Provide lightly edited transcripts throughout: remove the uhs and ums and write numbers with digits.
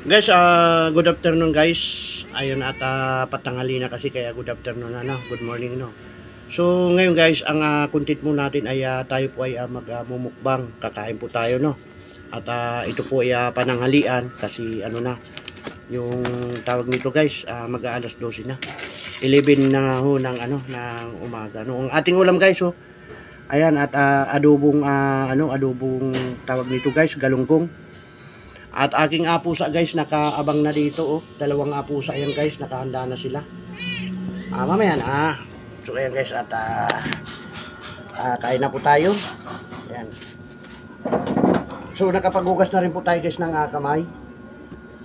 Guys, good afternoon guys. Ayun at patanghali na kasi kaya good afternoon good morning So ngayon guys, ang content mo natin ay tayo po ay magmumukbang, kakain po tayo At ito po ay pananghalian kasi yung tawag nito guys, mag-aalas 12 na. 11 na ho ng ng umaga. Ang ating ulam guys ayan at adobong adobong tawag nito guys, galunggong. At aking pusa guys, nakaabang na dito dalawang pusa yan guys, nakahanda na sila. Mamaya na. So ayan guys, at kain na po tayo. Ayan. So nakapaghugas na rin po tayo guys ng kamay.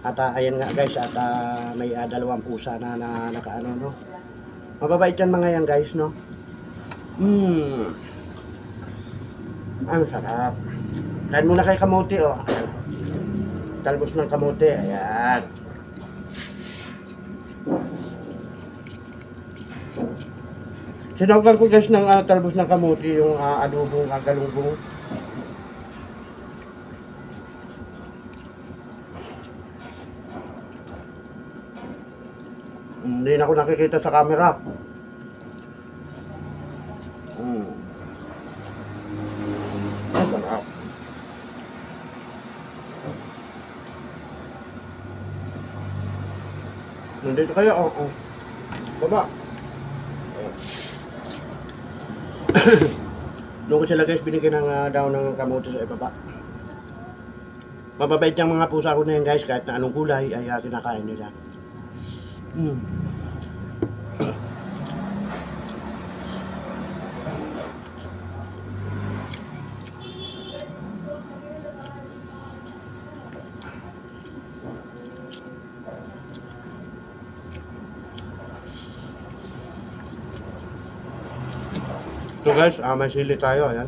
At ayan nga guys, at may dalawang pusa na nakaano Mababait yan mga yan guys Ang sarap. Kain muna kay kamote talbos ng kamote, ayan. Sinawgan ko guys ng talbos ng kamote, yung adobong galunggong. Hindi na ako nakikita sa camera. Ang sarap. Nandito kaya baba. Doon ko sila guys binigyan ng daw ng kamote sa ibaba. Mababait yung mga pusa ko na yan guys, kahit na anong gulay ay kinakain nila. So guys, may sili tayo, ayan.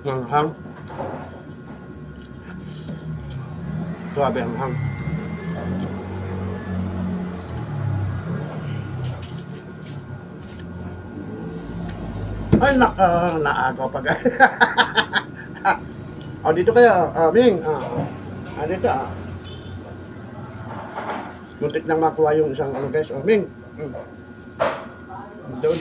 Hanghang. Suabe hanghang. Ay, naagaw pa guys. Dito kayo, Ming. Dito muntik nang makuha yung isang guys. Ming. Doon.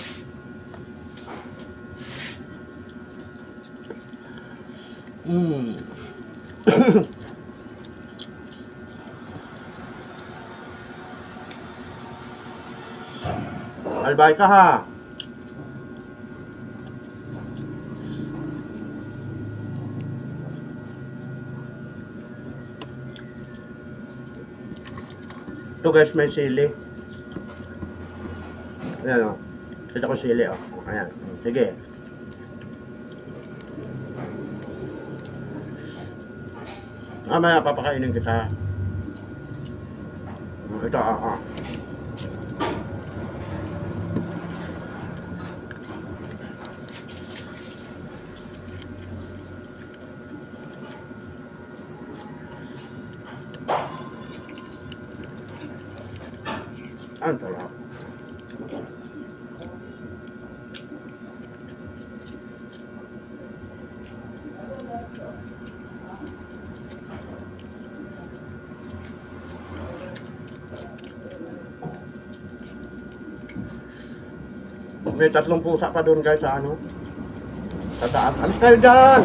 Albay ka ha. Ito guys, may sili. Ayan Kita ko sili Ayan. Sige. Mamaya papakainin kita. Ito Ang sarap. May 3 pusa pa doon guys sa sa taas. Alis tayo dyan!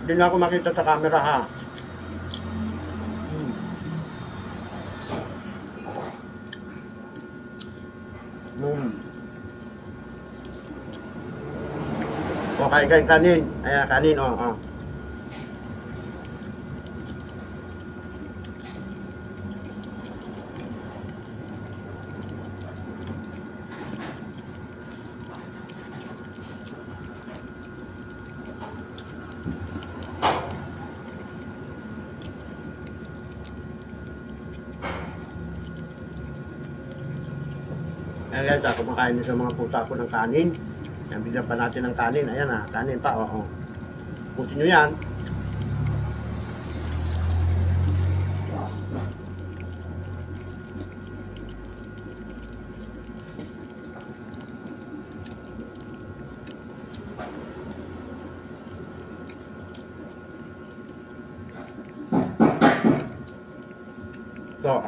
Hindi na ako makita sa camera ha. Kanin. Ayan, kanin Ayan guys, kumakain sa mga pusa ko ng kanin. Yan, bigyan pa natin ng kanin. Ayan kanin pa Pusin nyo yan. So,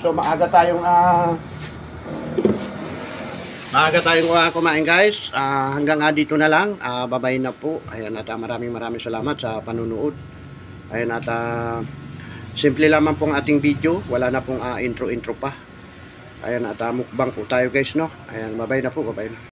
so maaga tayong kumain guys. Hanggang dito na lang. Bye-bye na po. Ayan, at maraming salamat sa panunood. Ayan, at simple lamang pong ating video. Wala na pong intro pa. Ayan, at mukbang po tayo guys, no. Ayan, bye-bye na po. Bye-bye na.